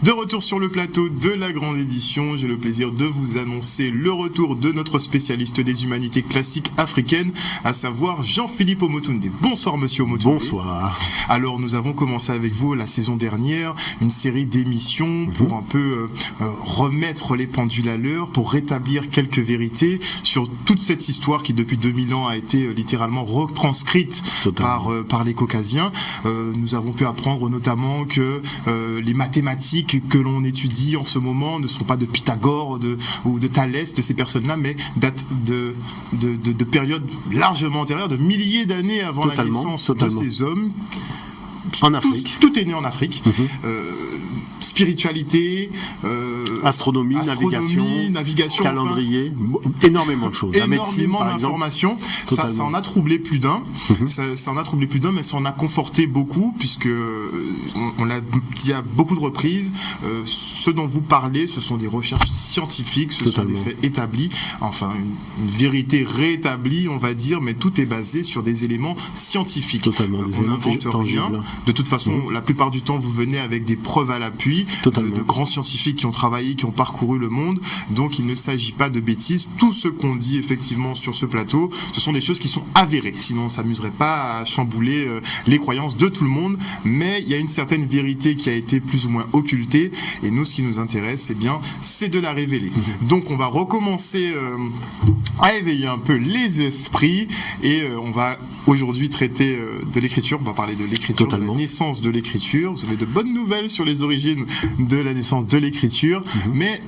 De retour sur le plateau de la grande édition, j'ai le plaisir de vous annoncer le retour de notre spécialiste des humanités classiques africaines, à savoir Jean-Philippe Omotunde. Bonsoir monsieur Omotunde. Bonsoir. Alors nous avons commencé avec vous la saison dernière une série d'émissions pour un peu remettre les pendules à l'heure, pour rétablir quelques vérités sur toute cette histoire qui depuis 2000 ans a été littéralement retranscrite par les Caucasiens. Nous avons pu apprendre notamment que les mathématiques que l'on étudie en ce moment ne sont pas de Pythagore ou de Thalès, de ces personnes-là, mais datent de périodes largement antérieures, de milliers d'années avant la naissance de ces hommes. En Afrique. Tout est né en Afrique. Spiritualité, astronomie, navigation, calendrier, énormément de choses. Énormément d'informations. Ça en a troublé plus d'un. Ça en a troublé plus d'un, mais ça en a conforté beaucoup, puisque on l'a dit à beaucoup de reprises. Ce dont vous parlez, ce sont des recherches scientifiques, ce sont des faits établis, enfin une vérité réétablie, on va dire, mais tout est basé sur des éléments scientifiques. Totalement, des éléments tangibles. De toute façon, la plupart du temps, vous venez avec des preuves à l'appui, de grands scientifiques qui ont travaillé, qui ont parcouru le monde. Donc, il ne s'agit pas de bêtises. Tout ce qu'on dit effectivement sur ce plateau, ce sont des choses qui sont avérées. Sinon, on ne s'amuserait pas à chambouler les croyances de tout le monde. Mais il y a une certaine vérité qui a été plus ou moins occultée. Et nous, ce qui nous intéresse, c'est de la révéler. Donc, on va recommencer à éveiller un peu les esprits. Et on va aujourd'hui traiter de l'écriture. On va parler de l'écriture, de la naissance de l'écriture. Vous avez de bonnes nouvelles sur les origines de la naissance de l'écriture. Mais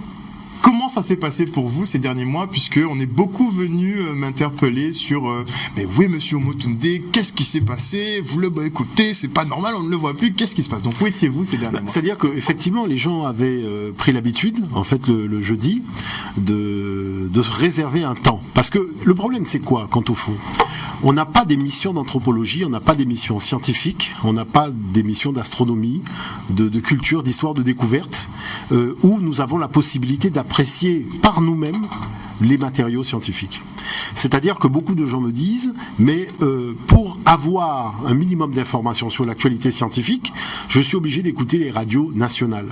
comment ça s'est passé pour vous ces derniers mois, puisque on est beaucoup venu m'interpeller sur mais oui monsieur Omotunde, qu'est-ce qui s'est passé, vous le écoutez, c'est pas normal, on ne le voit plus, qu'est-ce qui se passe? Donc où étiez-vous ces derniers mois? C'est-à-dire que effectivement les gens avaient pris l'habitude, en fait le jeudi, de réserver un temps, parce que le problème c'est quoi quand au fond on n'a pas d'émission d'anthropologie, on n'a pas d'émission scientifique, on n'a pas d'émission d'astronomie, de culture, d'histoire, de découverte, où nous avons la possibilité d'apprécier par nous-mêmes les matériaux scientifiques. C'est-à-dire que beaucoup de gens me disent, mais pour avoir un minimum d'informations sur l'actualité scientifique, je suis obligé d'écouter les radios nationales.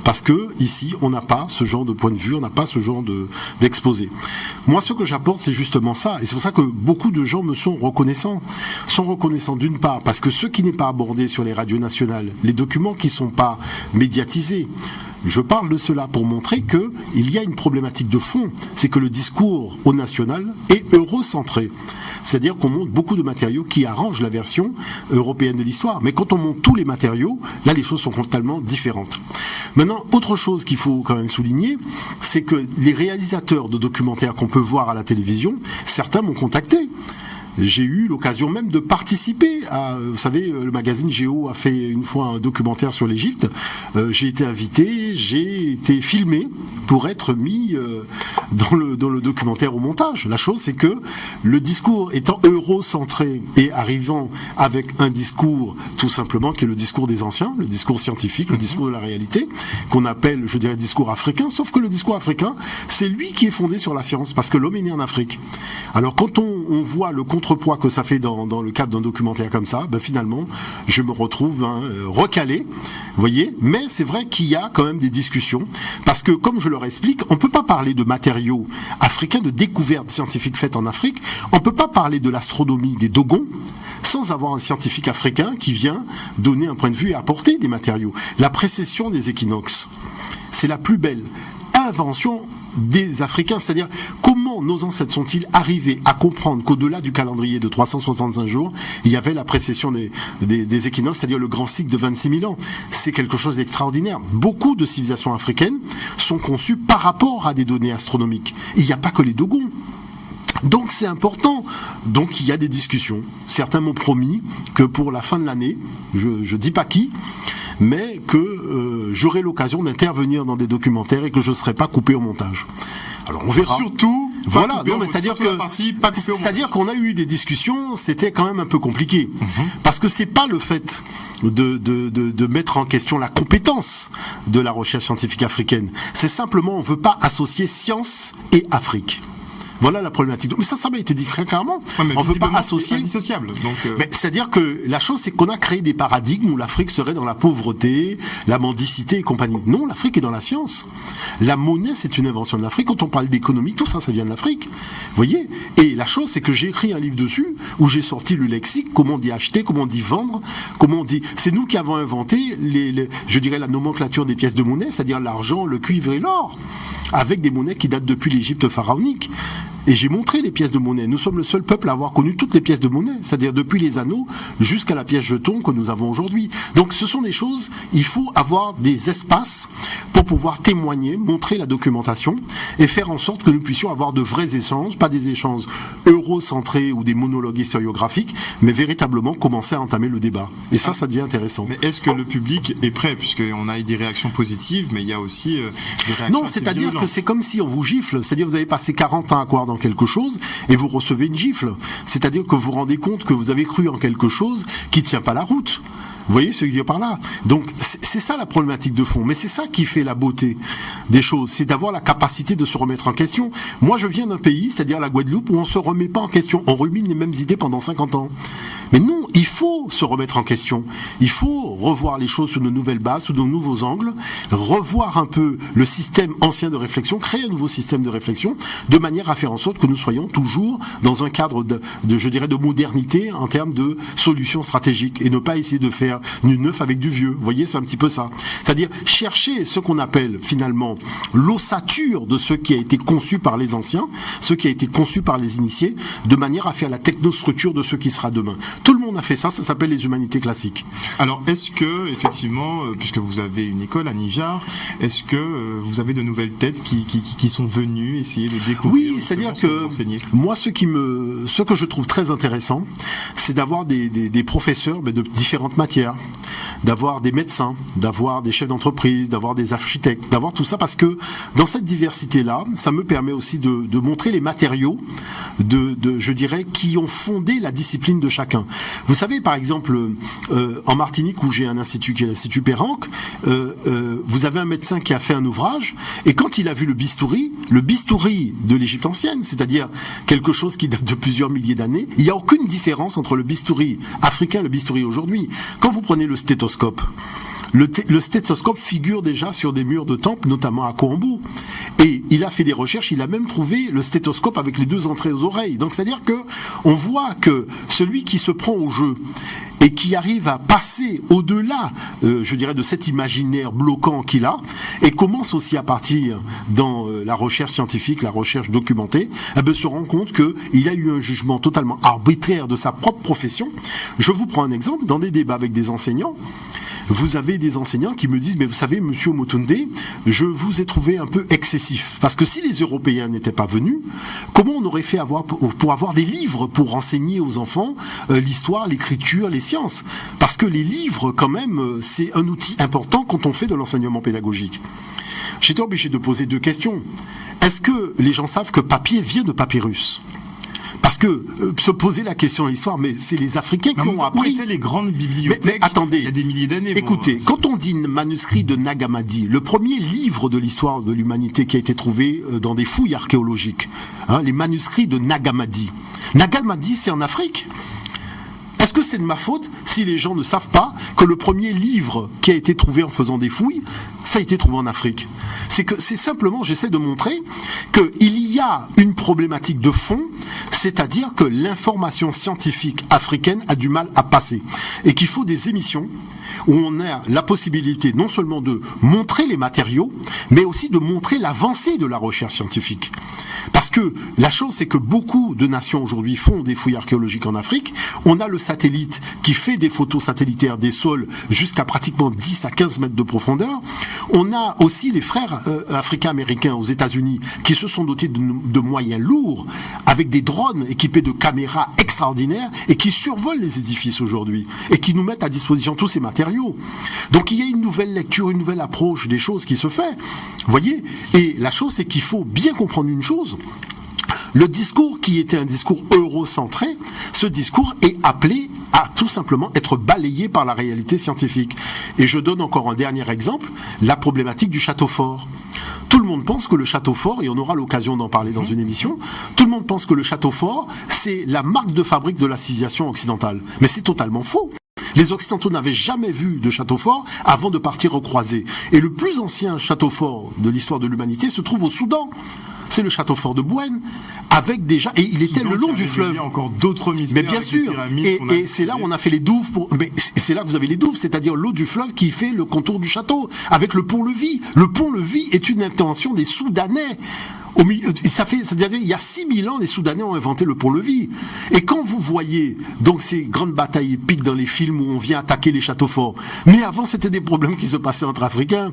Parce que ici, on n'a pas ce genre de point de vue, on n'a pas ce genre d'exposé. Moi, ce que j'apporte, c'est justement ça. Et c'est pour ça que beaucoup de gens me sont reconnaissants. Sont reconnaissants d'une part, parce que ce qui n'est pas abordé sur les radios nationales, les documents qui ne sont pas médiatisés, je parle de cela pour montrer qu'il y a une problématique de fond, c'est que le discours au national est eurocentré. C'est-à-dire qu'on monte beaucoup de matériaux qui arrangent la version européenne de l'histoire. Mais quand on monte tous les matériaux, là les choses sont totalement différentes. Maintenant, autre chose qu'il faut quand même souligner, c'est que les réalisateurs de documentaires qu'on peut voir à la télévision, certains m'ont contacté. J'ai eu l'occasion même de participer à, vous savez, le magazine Géo a fait une fois un documentaire sur l'Égypte. J'ai été invité, j'ai été filmé pour être mis dans le documentaire au montage. La chose, c'est que le discours étant eurocentré et arrivant avec un discours tout simplement qui est le discours des anciens, le discours scientifique, le discours de la réalité, qu'on appelle, je dirais, discours africain, sauf que le discours africain, c'est lui qui est fondé sur la science, parce que l'homme est né en Afrique. Alors quand on voit le contrepoids que ça fait dans le cadre d'un documentaire comme ça, finalement, je me retrouve recalé, vous voyez, mais c'est vrai qu'il y a quand même des discussions, parce que, comme je leur explique, on ne peut pas parler de matériaux africains, de découvertes scientifiques faites en Afrique, on ne peut pas parler de l'astronomie des Dogons, sans avoir un scientifique africain qui vient donner un point de vue et apporter des matériaux. La précession des équinoxes, c'est la plus belle invention des Africains, c'est-à-dire comment nos ancêtres sont-ils arrivés à comprendre qu'au-delà du calendrier de 365 jours, il y avait la précession des équinoxes, c'est-à-dire le grand cycle de 26 000 ans. C'est quelque chose d'extraordinaire. Beaucoup de civilisations africaines sont conçues par rapport à des données astronomiques. Il n'y a pas que les Dogons. Donc c'est important. Donc il y a des discussions. Certains m'ont promis que pour la fin de l'année, je dis pas qui, mais que j'aurai l'occasion d'intervenir dans des documentaires et que je ne serai pas coupé au montage. Alors on verra. Surtout, voilà, non, mais c'est-à-dire qu'on a eu des discussions, c'était quand même un peu compliqué, parce que c'est pas le fait de mettre en question la compétence de la recherche scientifique africaine, c'est simplement on veut pas associer science et Afrique. Voilà la problématique. Mais ça m'a été dit très clairement. Ouais, on ne veut pas associer. C'est indissociable. Mais c'est-à-dire que la chose, c'est qu'on a créé des paradigmes où l'Afrique serait dans la pauvreté, la mendicité et compagnie. Non, l'Afrique est dans la science. La monnaie, c'est une invention de l'Afrique. Quand on parle d'économie, tout ça, ça vient de l'Afrique. Vous voyez? Et la chose, c'est que j'ai écrit un livre dessus où j'ai sorti le lexique, comment on dit acheter, comment on dit vendre, comment on dit. C'est nous qui avons inventé je dirais la nomenclature des pièces de monnaie, c'est-à-dire l'argent, le cuivre et l'or, avec des monnaies qui datent depuis l'Égypte pharaonique. Et j'ai montré les pièces de monnaie. Nous sommes le seul peuple à avoir connu toutes les pièces de monnaie, c'est-à-dire depuis les anneaux jusqu'à la pièce jeton que nous avons aujourd'hui. Donc ce sont des choses, il faut avoir des espaces pour pouvoir témoigner, montrer la documentation et faire en sorte que nous puissions avoir de vrais échanges, pas des échanges eurocentrés ou des monologues historiographiques, mais véritablement commencer à entamer le débat. Et ça devient intéressant. Mais est-ce que le public est prêt, puisqu'on a des réactions positives, mais il y a aussi des réactions non, c'est-à-dire que c'est comme si on vous gifle, c'est-à-dire vous avez passé 40 ans à croire dans quelque chose et vous recevez une gifle. C'est-à-dire que vous vous rendez compte que vous avez cru en quelque chose qui ne tient pas la route. Vous voyez ce que je veux dire par là? Donc c'est ça la problématique de fond, mais c'est ça qui fait la beauté des choses, c'est d'avoir la capacité de se remettre en question. Moi je viens d'un pays, c'est-à-dire la Guadeloupe, où on se remet pas en question, on rumine les mêmes idées pendant 50 ans. Mais non, il faut se remettre en question. Il faut revoir les choses sous de nouvelles bases, sous de nouveaux angles, revoir un peu le système ancien de réflexion, créer un nouveau système de réflexion, de manière à faire en sorte que nous soyons toujours dans un cadre je dirais, de modernité en termes de solutions stratégiques et ne pas essayer de faire du neuf avec du vieux. Vous voyez, c'est un petit peu ça. C'est-à-dire chercher ce qu'on appelle finalement l'ossature de ce qui a été conçu par les anciens, ce qui a été conçu par les initiés, de manière à faire la technostructure de ce qui sera demain. Tout le monde a fait ça, ça s'appelle les humanités classiques. Alors, est-ce que, effectivement, puisque vous avez une école à Nijar, est-ce que vous avez de nouvelles têtes qui sont venues essayer de découvrir? Oui, c'est-à-dire que moi, ce que je trouve très intéressant, c'est d'avoir des professeurs de différentes matières, d'avoir des médecins, d'avoir des chefs d'entreprise, d'avoir des architectes, d'avoir tout ça, parce que dans cette diversité-là, ça me permet aussi de montrer les matériaux je dirais, qui ont fondé la discipline de chacun. Vous savez, par exemple, en Martinique, où j'ai un institut qui est l'Institut Péranque, vous avez un médecin qui a fait un ouvrage, et quand il a vu le bistouri de l'Égypte ancienne, c'est-à-dire quelque chose qui date de plusieurs milliers d'années, il n'y a aucune différence entre le bistouri africain et le bistouri aujourd'hui. Quand vous prenez le stéthoscope, le stéthoscope figure déjà sur des murs de temples, notamment à Coambou. Et il a fait des recherches, il a même trouvé le stéthoscope avec les deux entrées aux oreilles. Donc c'est-à-dire que on voit que celui qui se prend au jeu et qui arrive à passer au-delà, je dirais, de cet imaginaire bloquant qu'il a, et commence aussi à partir dans la recherche scientifique, la recherche documentée, se rend compte qu'il a eu un jugement totalement arbitraire de sa propre profession. Je vous prends un exemple, dans des débats avec des enseignants, vous avez des enseignants qui me disent, mais vous savez, monsieur Omotunde, je vous ai trouvé un peu excessif. Parce que si les Européens n'étaient pas venus, comment on aurait fait pour avoir des livres pour enseigner aux enfants l'histoire, l'écriture, les sciences? Parce que les livres, quand même, c'est un outil important quand on fait de l'enseignement pédagogique. J'étais obligé de poser deux questions. Est-ce que les gens savent que papier vient de papyrus? Parce que se poser la question de l'histoire, mais c'est les Africains qui ont appris. Où étaient les grandes bibliothèques? Mais attendez, il y a des milliers d'années. Écoutez, quand on dit manuscrit de Nag Hammadi, le premier livre de l'histoire de l'humanité qui a été trouvé dans des fouilles archéologiques, les manuscrits de Nag Hammadi. Nag Hammadi, c'est en Afrique. Est-ce que c'est de ma faute si les gens ne savent pas que le premier livre qui a été trouvé en faisant des fouilles, ça a été trouvé en Afrique? C'est simplement, j'essaie de montrer qu'il y a une problématique de fond, c'est-à-dire que l'information scientifique africaine a du mal à passer. Et qu'il faut des émissions où on a la possibilité non seulement de montrer les matériaux, mais aussi de montrer l'avancée de la recherche scientifique. Parce que la chose, c'est que beaucoup de nations aujourd'hui font des fouilles archéologiques en Afrique. On a le satellite qui fait des photos satellitaires des sols jusqu'à pratiquement 10 à 15 mètres de profondeur. On a aussi les frères africains-américains aux États-Unis qui se sont dotés de moyens lourds avec des drones équipés de caméras extraordinaires et qui survolent les édifices aujourd'hui et qui nous mettent à disposition tous ces matériaux. Donc il y a une nouvelle lecture, une nouvelle approche des choses qui se fait. Vous voyez? Et la chose, c'est qu'il faut bien comprendre une chose. Le discours qui était un discours eurocentré, ce discours est appelé à tout simplement être balayé par la réalité scientifique. Et je donne encore un dernier exemple, la problématique du château fort. tout le monde pense que le château fort, et on aura l'occasion d'en parler dans une émission, tout le monde pense que le château fort, c'est la marque de fabrique de la civilisation occidentale. Mais c'est totalement faux. Les Occidentaux n'avaient jamais vu de château fort avant de partir aux croisées. Et le plus ancien château fort de l'histoire de l'humanité se trouve au Soudan. C'est le château fort de Bouenne, avec déjà, et il était le long du fleuve. Il y a encore d'autres mystères. Mais bien sûr, et c'est là où on a fait les douves. Mais c'est là que vous avez les douves, c'est-à-dire l'eau du fleuve qui fait le contour du château, avec le pont-levis. Le pont-levis est une invention des Soudanais. C'est-à-dire, il y a 6000 ans, les Soudanais ont inventé le pont-levis. Et quand vous voyez donc ces grandes batailles épiques dans les films où on vient attaquer les châteaux forts, mais avant c'était des problèmes qui se passaient entre Africains.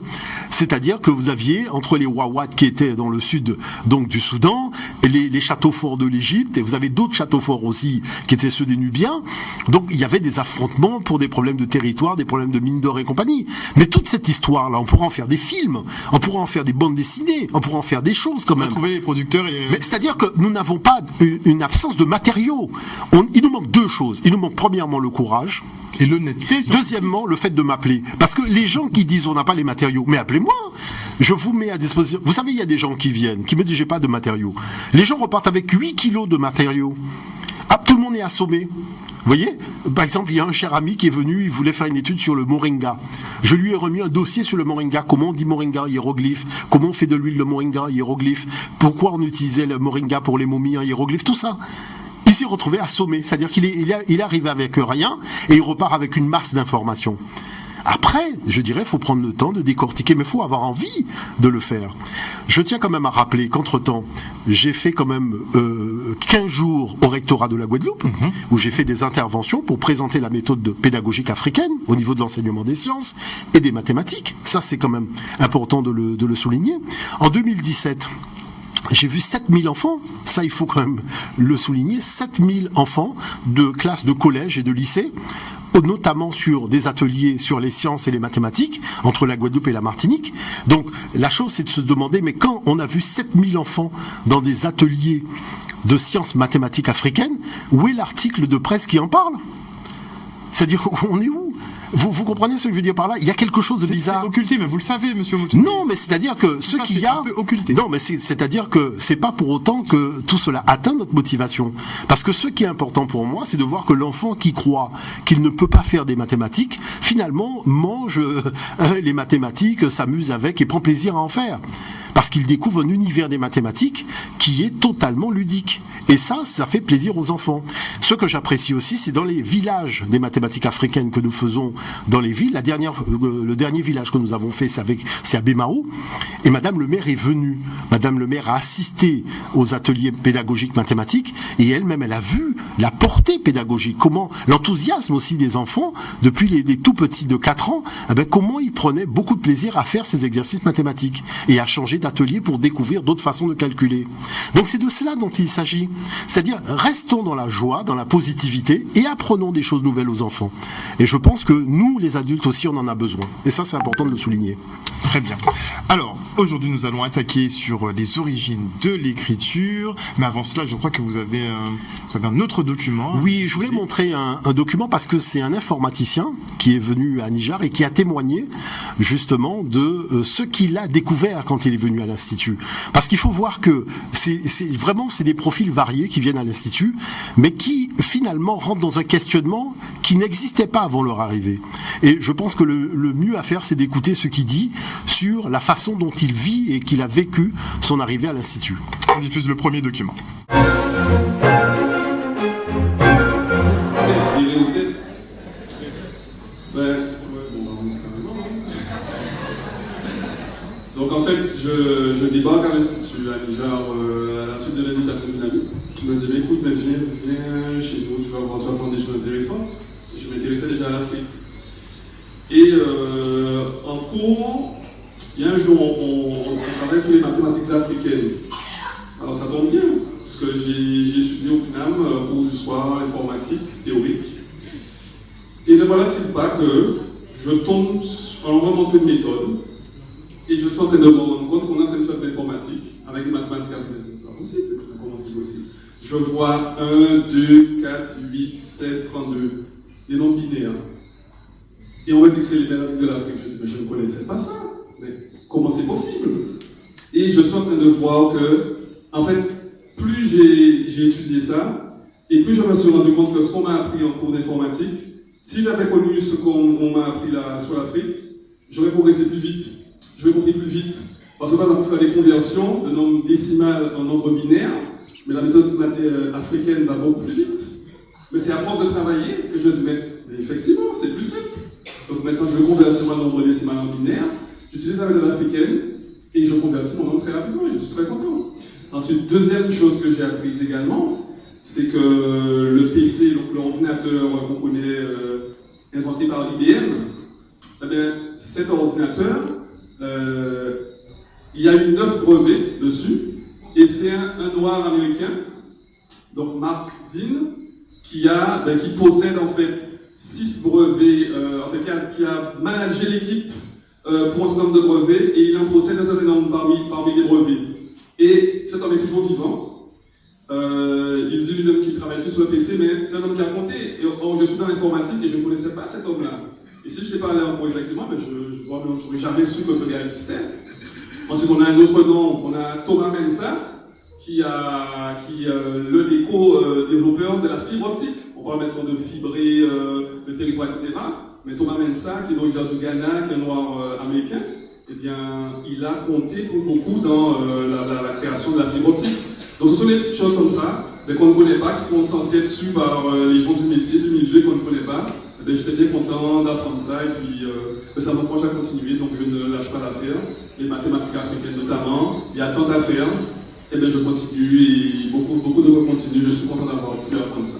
C'est-à-dire que vous aviez entre les Wawat qui étaient dans le sud donc du Soudan, et les châteaux forts de l'Égypte, et vous avez d'autres châteaux forts aussi qui étaient ceux des Nubiens. Donc il y avait des affrontements pour des problèmes de territoire, des problèmes de mines d'or et compagnie. Mais toute cette histoire-là, on pourra en faire des films, on pourra en faire des bandes dessinées, on pourra en faire des choses quand même. Trouver les producteurs Mais c'est-à-dire que nous n'avons pas une absence de matériaux. Il nous manque deux choses. Il nous manque premièrement le courage. Et l'honnêteté. Deuxièmement, le fait de m'appeler. Parce que les gens qui disent on n'a pas les matériaux, mais appelez-moi. Je vous mets à disposition. Vous savez, il y a des gens qui viennent, qui me disent j'ai pas de matériaux. Les gens repartent avec 8 kilos de matériaux. Ah, tout le monde est assommé. Vous voyez, par exemple, il y a un cher ami qui est venu, il voulait faire une étude sur le moringa. Je lui ai remis un dossier sur le moringa. Comment on dit moringa hiéroglyphe? Comment on fait de l'huile de moringa hiéroglyphe? Pourquoi on utilisait le moringa pour les momies en hiéroglyphe? Tout ça. Il s'est retrouvé assommé. C'est-à-dire qu'il est arrivé avec rien et il repart avec une masse d'informations. Après, je dirais, il faut prendre le temps de décortiquer, mais il faut avoir envie de le faire. Je tiens quand même à rappeler qu'entre-temps, j'ai fait quand même 15 jours au rectorat de la Guadeloupe, où j'ai fait des interventions pour présenter la méthode pédagogique africaine au niveau de l'enseignement des sciences et des mathématiques. Ça, c'est quand même important de le souligner. En 2017, j'ai vu 7000 enfants, ça il faut quand même le souligner, 7000 enfants de classes de collège et de lycée, notamment sur des ateliers sur les sciences et les mathématiques, entre la Guadeloupe et la Martinique. Donc la chose c'est de se demander, mais quand on a vu 7000 enfants dans des ateliers de sciences mathématiques africaines, où est l'article de presse qui en parle? C'est-à-dire, on est où? Vous comprenez ce que je veux dire par là? Il y a quelque chose de bizarre. C'est occulté, mais vous le savez, monsieur Moutou. Non, mais c'est-à-dire que ce qu'il y a... un peu occulté. Non, mais c'est-à-dire que c'est pas pour autant que tout cela atteint notre motivation. Parce que ce qui est important pour moi, c'est de voir que l'enfant qui croit qu'il ne peut pas faire des mathématiques, finalement, mange les mathématiques, s'amuse avec et prend plaisir à en faire. Parce qu'il découvre un univers des mathématiques qui est totalement ludique. Et ça fait plaisir aux enfants. Ce que j'apprécie aussi, c'est dans les villages des mathématiques africaines que nous faisons dans les villes. Le dernier village que nous avons fait, c'est à Bémao. Et Madame le maire est venue. Madame le maire a assisté aux ateliers pédagogiques mathématiques. Et elle-même, elle a vu la portée pédagogique. Comment l'enthousiasme aussi des enfants, depuis les tout petits de 4 ans, comment ils prenaient beaucoup de plaisir à faire ces exercices mathématiques. Et à changer d'atelier pour découvrir d'autres façons de calculer. Donc c'est de cela dont il s'agit. C'est-à-dire, restons dans la joie, dans la positivité et apprenons des choses nouvelles aux enfants. Et je pense que nous, les adultes aussi, on en a besoin. Et ça, c'est important de le souligner. Très bien. Alors, aujourd'hui, nous allons attaquer sur les origines de l'écriture. Mais avant cela, je crois que vous avez un autre document. Oui, je voulais montrer un document parce que c'est un informaticien qui est venu à Nijar et qui a témoigné justement de ce qu'il a découvert quand il est venu à l'Institut. Parce qu'il faut voir que c'est des profils variés qui viennent à l'Institut, mais qui finalement rentrent dans un questionnement qui n'existait pas avant leur arrivée. Et je pense que le mieux à faire, c'est d'écouter ce qu'il dit sur la façon dont il vit et qu'il a vécu son arrivée à l'Institut. On diffuse le premier document. Donc en fait, je débarque à l'Institut à Nijar à la suite de l'invitation d'une amie qui m'a dit mais écoute, mais viens chez nous, tu vas apprendre des choses intéressantes. Je m'intéressais déjà à l'Afrique. Et en cours, il y a un jour, on travaille sur les mathématiques africaines. Alors ça tombe bien, parce que j'ai étudié au CNAM, cours du soir, informatique, théorique. Et ne voilà-t-il pas que je tombe, on m'a montré une méthode, et je suis en train de me rendre compte qu'on est en train de faire de l'informatique avec des mathématiques africaines. C'est pas possible, comment c'est possible? Je vois 1, 2, 4, 8, 16, 32, des nombres binaires. Et on va dire que c'est les mathématiques de l'Afrique. Je dis, mais je ne connaissais pas ça. Mais comment c'est possible? Et je suis en train de voir que, en fait, plus j'ai étudié ça, et plus je me suis rendu compte que ce qu'on m'a appris en cours d'informatique, si j'avais connu ce qu'on m'a appris là sur l'Afrique, j'aurais progressé plus vite. J'aurais compris plus vite. Parce que par exemple, pour faire des conversions de nombre décimal en nombre binaire, mais la méthode africaine va beaucoup plus vite. Mais c'est à force de travailler que je dis, mais effectivement, c'est plus simple. Donc maintenant, je veux convertir mon nombre décimal en binaire, j'utilise la méthode africaine, et je convertis mon nombre très rapidement, et je suis très content. Ensuite, deuxième chose que j'ai apprise également, c'est que le PC, donc l'ordinateur qu'on connaît, inventé par IBM, eh bien, cet ordinateur, il y a eu 9 brevets dessus, et c'est un noir américain, donc Mark Dean, qui possède en fait 6 brevets, qui a managé l'équipe pour un certain nombre de brevets, et il en possède un certain nombre parmi les brevets. Et cet homme est toujours vivant. Il dit lui-même qu'il travaille plus sur le PC, mais c'est un homme qui a compté. Or, je suis dans l'informatique et je ne connaissais pas cet homme-là. Et si je l'ai parlé encore exactement, mais je n'aurais jamais su que ce gars existait. Ensuite, on a un autre nom, on a Thomas Mensah, qui est l'éco-développeur de la fibre optique. On parle maintenant de fibrer le territoire, etc. Mais Thomas Mensah, qui est d'origine du Ghana, qui est un noir américain, eh bien, il a compté pour beaucoup dans la création de la fibre optique. Donc ce sont des petites choses comme ça, mais qu'on ne connaît pas, qui sont censées être sues par les gens du métier, du milieu qu'on ne connaît pas. Eh j'étais bien content d'apprendre ça, et puis ça m'encourage à continuer, donc je ne lâche pas l'affaire. Les mathématiques africaines notamment, il y a tant à faire, et bien je continue, et beaucoup d'autres continuent, je suis content d'avoir pu apprendre ça.